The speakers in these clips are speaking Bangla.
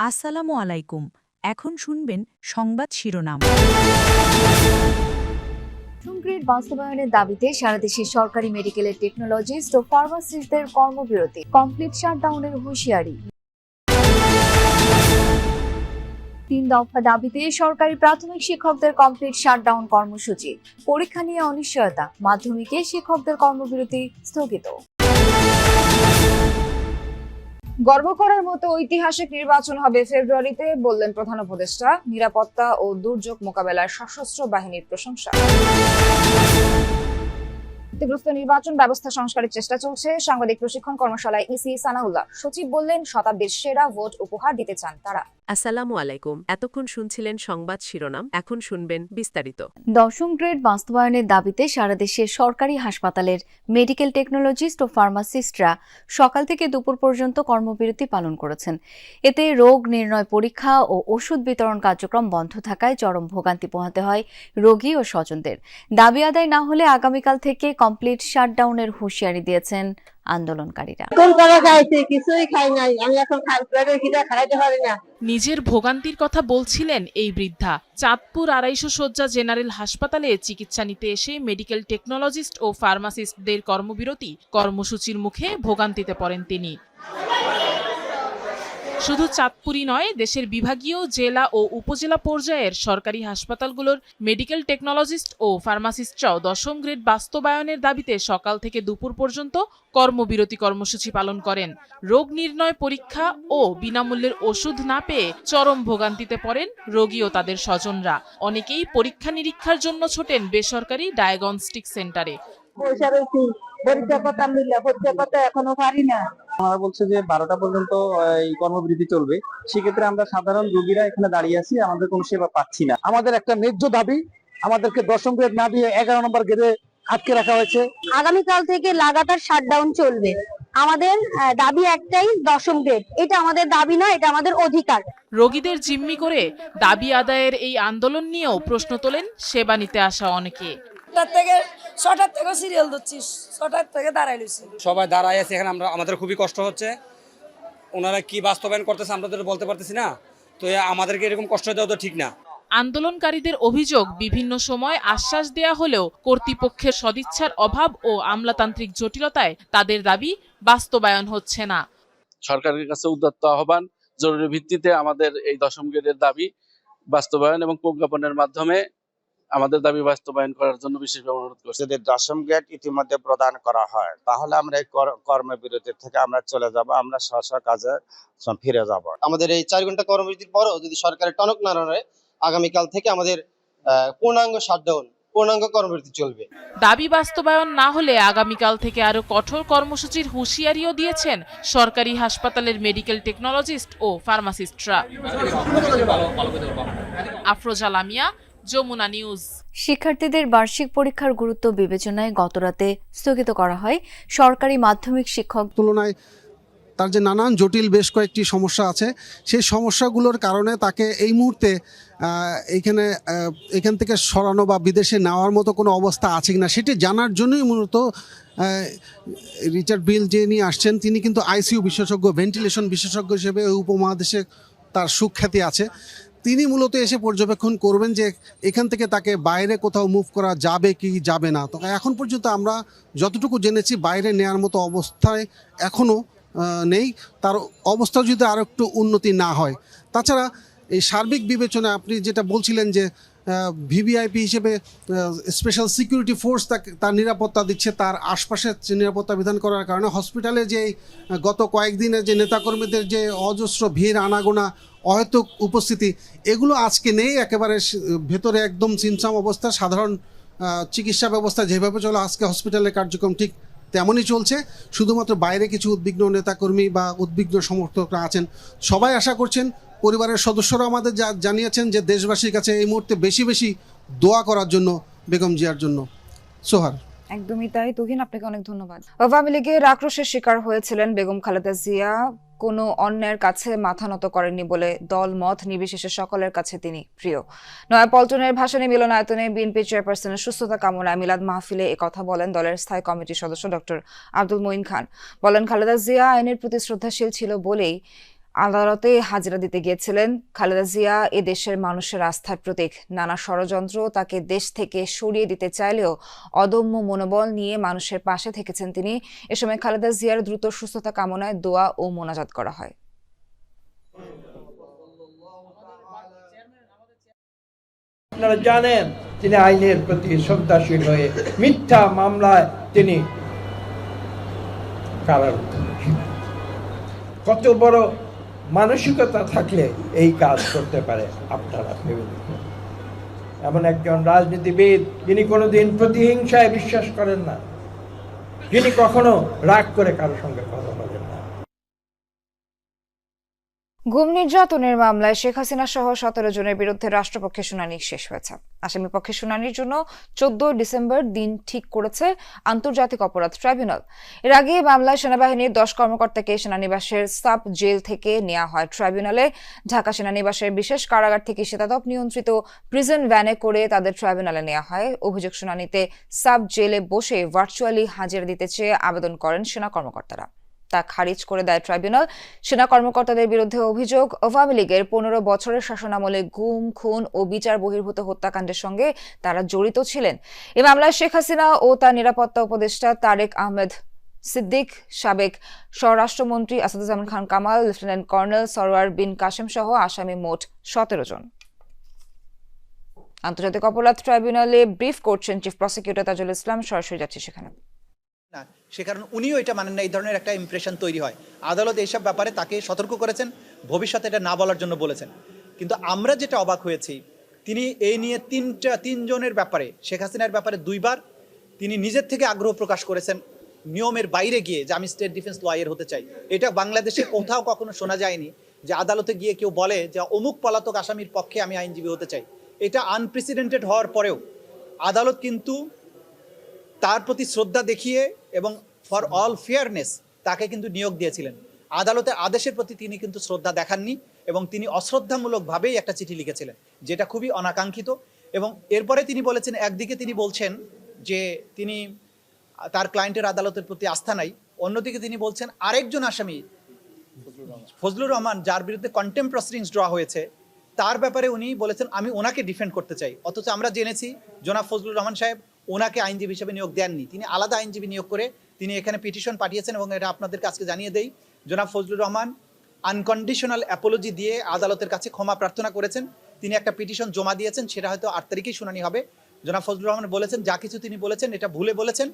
আসসালামু আলাইকুম। এখন শুনবেন সংবাদ শিরোনাম। গ্রেড বাস্তবায়নের দাবিতে সারা দেশে সরকারি মেডিকেলের টেকনোলজিস্ট ও ফার্মাসিস্টদের কর্মবিরতি, কমপ্লিট শাটডাউনের হুঁশিয়ারি। 3 দফা দাবিতে সরকারি প্রাথমিক শিক্ষকদের কমপ্লিট শাটডাউন কর্মসূচি, পরীক্ষা নিয়ে অনিশ্চয়তা, মাধ্যমিকে শিক্ষকদের কর্মবিরতি স্থগিত। গর্ব করার মতো ঐতিহাসিক নির্বাচন হবে ফেব্রুয়ারিতে, বললেন প্রধান উপদেষ্টা। নিরাপত্তা ও দুর্যোগ মোকাবেলায় সশস্ত্র বাহিনীর প্রশংসা। ক্ষতিগ্রস্ত নির্বাচন ব্যবস্থা সংস্কারের চেষ্টা চলছে। সাংবাদিক প্রশিক্ষণ কর্মশালায় ইসি সানাউল্লাহ সচিব বললেন, শতাব্দীর সেরা ভোট উপহার দিতে চান তারা। আসসালামু আলাইকুম। এতক্ষণ শুনছিলেন সংবাদ শিরোনাম, এখন শুনবেন বিস্তারিত। 10ম গ্রেড বাস্তবায়নের দাবিতে সারা দেশে সরকারি হাসপাতালের মেডিকেল টেকনোলজিস্ট ও ফার্মাসিস্টরা সকাল থেকে দুপুর পর্যন্ত কর্মবিরতি পালন করেছেন। এতে রোগ নির্ণয় পরীক্ষা ও ওষুধ বিতরণ কার্যক্রম বন্ধ থাকায় চরম ভোগান্তি পোহাতে হয় রোগী ও স্বজনদের। দাবি আদায় না হলে আগামীকাল থেকে কমপ্লিট শাটডাউনের হুঁশিয়ারি দিয়েছেন আন্দোলনকারীরা। কিছুই খাই নাই, আমি এখন খাইতে পারি না। নিজের ভোগান্তির কথা বলছিলেন এই বৃদ্ধা। চাঁদপুর 250 শয্যা জেনারেল হাসপাতালে চিকিৎসা নিতে এসে মেডিকেল টেকনোলজিস্ট ও ফার্মাসিস্টদের কর্মবিরতি কর্মসূচির মুখে ভোগান্তিতে পড়েন তিনি। শুধু চাঁদপুরই নয়, দেশের বিভাগীয়, জেলা ও উপজেলা পর্যায়ের সরকারি হাসপাতালগুলোর মেডিকেল টেকনোলজিস্ট ও ফার্মাসিস্টরাও 10ম গ্রেড বাস্তবায়নের দাবিতে সকাল থেকে দুপুর পর্যন্ত কর্মবিরতি কর্মসূচি পালন করেন। রোগ নির্ণয় পরীক্ষা ও বিনামূল্যের ওষুধ না পেয়ে চরম ভোগান্তিতে পড়েন রোগী ও তাদের স্বজনরা। অনেকেই পরীক্ষা নিরীক্ষার জন্য ছোটেন বেসরকারি ডায়াগনস্টিক সেন্টারে। এখনো পারি না। আমরা বলছে যে 12টা পর্যন্ত এই কর্মবিরতি চলবে। সেক্ষেত্রে আমরা সাধারণ রোগীরা এখানে দাঁড়িয়ে আছি, আমাদের কোনো সেবা পাচ্ছি না। আমাদের একটা ন্যায্য দাবি, আমাদেরকে 10ম গ্রেড না দিয়ে 11 নম্বর গ্রেডে আটকে রাখা হয়েছে। আগামীকাল থেকে লাগাতার শাটডাউন চলবে। আমাদের দাবি একটাই, 10ম গ্রেড। এটা আমাদের দাবি না, এটা আমাদের অধিকার। রোগীদের জিম্মি করে দাবি আদায়ের এই আন্দোলন নিয়েও প্রশ্ন তোলেন সেবা নিতে আসা অনেকে। ছটার থেকে সিরিয়াল দিচ্ছি, ছটার থেকে দাঁড়াই লইছি। সবাই দাঁড়ায় আছে এখানে, আমাদের খুবই কষ্ট হচ্ছে। ওনারা কি বাস্তবায়ন করতেছে আমরা তো বলতে পারতেছি না, তো আমাদেরকে এরকম কষ্ট দেওয়া তো ঠিক না। আন্দোলনকারীদের অভিযোগ, বিভিন্ন সময় আশ্বাস দেয়া হলেও কর্তৃপক্ষের সদিচ্ছার অভাব ও আমলাতান্ত্রিক জটিলতায় তাদের দাবি বাস্তবায়ন হচ্ছে না। সরকারের কাছে উদাত্ত আহ্বান, জরুরি ভিত্তিতে আমাদের এই 10ম গ্রেডের দাবি বাস্তবায়ন এবং প্রজ্ঞাপনের মাধ্যমে আমাদের দাবি বাস্তবায়ন করার জন্য বিশেষভাবে অনুরোধ করছি। যদি 10ম গ্রেড ইতিমধ্যে প্রদান করা হয়, তাহলে আমরা এই কর্মবিরতি থেকে আমরা চলে যাব, আমরা স্ব কাজে ফিরে যাব। আমাদের এই 4 ঘন্টা কর্মবিরতির পরও যদি সরকারের টনক না নড়ে, আগামীকাল থেকে আমাদের পূর্ণাঙ্গ শাটডাউন, পূর্ণাঙ্গ কর্মবিরতি চলবে। দাবি বাস্তবায়ন না হলে আগামীকাল থেকে আরো কঠোর কর্মসূচির হুঁশিয়ারিও দিয়েছেন সরকারি হাসপাতালের মেডিকেল টেকনোলজিস্ট ও ফার্মাসিস্টরা। আফরোজা লামিয়া, যমুনা নিউজ। শিক্ষার্থীদের বার্ষিক পরীক্ষার গুরুত্ব বিবেচনায় গতরাতে স্থগিত করা হয় সরকারি মাধ্যমিক শিক্ষক। তুলনায় তার যে নানান জটিল বেশ কয়েকটি সমস্যা আছে, সেই সমস্যাগুলোর কারণে তাকে এই মুহূর্তে এখান থেকে সরানো বা বিদেশে নেওয়ার মতো কোনো অবস্থা আছে কিনা সেটি জানার জন্যই মূলত রিচার্ড বিল যিনি আসছেন, তিনি কিন্তু আইসিইউ বিশেষজ্ঞ, ভেন্টিলেশন বিশেষজ্ঞ হিসেবে ওই উপমহাদেশে তার সুখ্যাতি আছে। তিনি মূলত এসে পর্যবেক্ষণ করবেন যে এখান থেকে তাকে বাইরে কোথাও মুভ করা যাবে কি যাবে না। তো এখন পর্যন্ত আমরা যতটুকু জেনেছি বাইরে নেওয়ার মতো অবস্থায় এখনও নেই। তার অবস্থা যদি আরও একটু উন্নতি না হয়। তাছাড়া এই সার্বিক বিবেচনায় আপনি যেটা বলছিলেন যে ভিভিআইপি হিসেবে স্পেশাল সিকিউরিটি ফোর্স তার নিরাপত্তা দিচ্ছে, তার আশপাশে নিরাপত্তা বিধান করার কারণে হসপিটালে যে গত কয়েকদিনে যে নেতাকর্মীদের যে অজস্র ভিড়, আনাগোনা, অহেতুক উপস্থিতি, এগুলো আজকে নেই। একেবারে ভেতরে একদম ছিমছাম অবস্থা। সাধারণ চিকিৎসা ব্যবস্থা যেভাবে চলে আজকে হসপিটালের কার্যক্রম ঠিক তেমনই চলছে। শুধুমাত্র বাইরে কিছু উদ্বিগ্ন নেতাকর্মী বা উদ্বিগ্ন সমর্থকরা আছেন। সবাই আশা করছেন, পরিবারের সদস্যরা আমাদের জানিয়েছেন যে দেশবাসীর কাছে এই মুহূর্তে বেশি বেশি দোয়া করার জন্য, বেগম জিয়ার জন্য। সোহার। একদমই তাই। তুহিন, আপনাকে অনেক ধন্যবাদ। আওয়ামী লীগের আক্রোশের শিকার হয়েছিলেন বেগম খালেদা জিয়া। কোনো অন্যের কাছে মাথা নত করেননি বলে দল মত নির্বিশেষে সকলের কাছে তিনি প্রিয়। নয়াপল্টনের ভাসানী মিলনায়তনে বিএনপি চেয়ারপারসনের সুস্থতা কামনায় মিলাদ মাহফিলে একথা বলেন দলের স্থায়ী কমিটির সদস্য ডক্টর আব্দুল মঈন খান। বলেন, খালেদা জিয়া আইনের প্রতি শ্রদ্ধাশীল ছিল বলেই আদালতে হাজিরা দিতে গিয়েছিলেন খালেদা জিয়া এ দেশের মানুষের আস্থার প্রতীক। নানা ষড়যন্ত্র তাকে দেশ থেকে সরিয়ে দিতে চাইলেও অদম্য মনোবল নিয়ে মানুষের পাশে থেকেছেন তিনি। এ সময় খালেদা জিয়ার দ্রুত সুস্থতা কামনায় দোয়া ও মোনাজাত করা হয়। আপনারা জানেন তিনি আইনের প্রতি শ্রদ্ধাশীল হয়ে মিথ্যা মামলায় তিনি কারারুদ্ধ ছিলেন। কত বড় মানসিকতা থাকলে এই কাজ করতে পারে আপনারা ভেবে দেখুন। এমন একজন রাজনীতিবিদ যিনি কোনোদিন প্রতিহিংসায় বিশ্বাস করেন না, যিনি কখনো রাগ করে কারোর সঙ্গে কথা বলেন না। গুম নির্যাতনের মামলায় শেখ হাসিনা সহ 17 জনের বিরুদ্ধে রাষ্ট্রপক্ষের শুনানি শেষ হয়েছে। আসামি পক্ষের শুনানির জন্য 14 ডিসেম্বর দিন ঠিক করেছে আন্তর্জাতিক অপরাধ ট্রাইব্যুনাল। এর আগে মামলায় সেনাবাহিনীর 10 কর্মকর্তাকে সেনানিবাসের সাব জেল থেকে নেওয়া হয় ট্রাইব্যুনালে। ঢাকা সেনানিবাসের বিশেষ কারাগার থেকে শীতাতপ নিয়ন্ত্রিত প্রিজন ভ্যানে করে তাদের ট্রাইব্যুনালে নেওয়া হয়। অভিযোগ শুনানিতে সাব জেলে বসে ভার্চুয়ালি হাজিরা দিতে চেয়ে আবেদন করেন সেনা কর্মকর্তারা। তা খারিজ করে দেয় ট্রাইব্যুনাল। সেনা কর্মকর্তাদের বিরুদ্ধে অভিযোগ, আওয়ামী লীগের 15 বছরের শাসনামলে গুম, খুন ও বিচার বহির্ভূত হত্যাকাণ্ডের সঙ্গে তারা জড়িত ছিলেন। এই মামলায় শেখ হাসিনা ও তার নিরাপত্তা উপদেষ্টা তারেক আহমেদ সিদ্দিক, সাবেক স্বরাষ্ট্রমন্ত্রী আসাদুজ্জামান খান কামাল, লেফটেন্যান্ট কর্নেল সরওয়ার বিন কাসেম সহ আসামি মোট 17 জন। আন্তর্জাতিক অপরাধ ট্রাইব্যুনালে ব্রিফ করছেন চিফ প্রসিকিউটর তাজুল ইসলাম। সরাসরি যাচ্ছি সেখানে। না, সে কারণে উনিও এটা মানেন না, এই ধরনের একটা ইমপ্রেশন তৈরি হয়। আদালত এইসব ব্যাপারে তাকে সতর্ক করেছেন, ভবিষ্যতে এটা না বলার জন্য বলেছেন। কিন্তু আমরা যেটা অবাক হয়েছি, তিনি এই নিয়ে তিনজনের ব্যাপারে, শেখ হাসিনার ব্যাপারে 2 বার তিনি নিজের থেকে আগ্রহ প্রকাশ করেছেন নিয়মের বাইরে গিয়ে যে আমি স্টেট ডিফেন্স লয়ার হতে চাই। এটা বাংলাদেশে কোথাও কখনো শোনা যায়নি যে আদালতে গিয়ে কেউ বলে যে অমুক পলাতক আসামির পক্ষে আমি আইনজীবী হতে চাই। এটা আনপ্রেসিডেন্টেড হওয়ার পরেও আদালত কিন্তু তার প্রতি শ্রদ্ধা দেখিয়ে এবং ফর অল ফেয়ারনেস তাকে কিন্তু নিয়োগ দিয়েছিলেন। আদালতের আদেশের প্রতি তিনি কিন্তু শ্রদ্ধা দেখাননি এবং তিনি অশ্রদ্ধামূলকভাবেই একটা চিঠি লিখেছিলেন, যেটা খুবই অনাকাঙ্ক্ষিত। এবং এরপরে তিনি বলেছেন, একদিকে তিনি বলছেন যে তিনি তার ক্লায়েন্টের আদালতের প্রতি আস্থা নাই, অন্যদিকে তিনি বলছেন আরেকজন আসামি ফজলুর রহমান, যার বিরুদ্ধে কন্টেম্প্ট প্রসিডিংস ড্র হয়েছে, তার ব্যাপারে উনি বলেছেন আমি ওনাকে ডিফেন্ড করতে চাই। অথচ আমরা জেনেছি জনাব ফজলুর রহমান সাহেব ওনাকে আইনজীবী হিসেবে নিয়োগ দেননি, তিনি আলাদা আইনজীবী নিয়োগ করে তিনি এখানে পিটিশন পাঠিয়েছেন। এবং এটা আপনাদেরকে আজকে জানিয়ে দেই, জনাব ফজলুর রহমান আনকন্ডিশনাল অ্যাপোলজি দিয়ে আদালতের কাছে ক্ষমা প্রার্থনা করেছেন। তিনি একটা পিটিশন জমা দিয়েছেন, সেটা হয়তো 8 তারিখেই শুনানি হবে। জনাব ফজলুর রহমান বলেছেন যা কিছু তিনি বলেছেন এটা ভুলে বলেছেন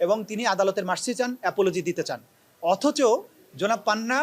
এবং তিনি আদালতের মার্সি চান, অ্যাপোলজি দিতে চান। অথচ জনাব পান্না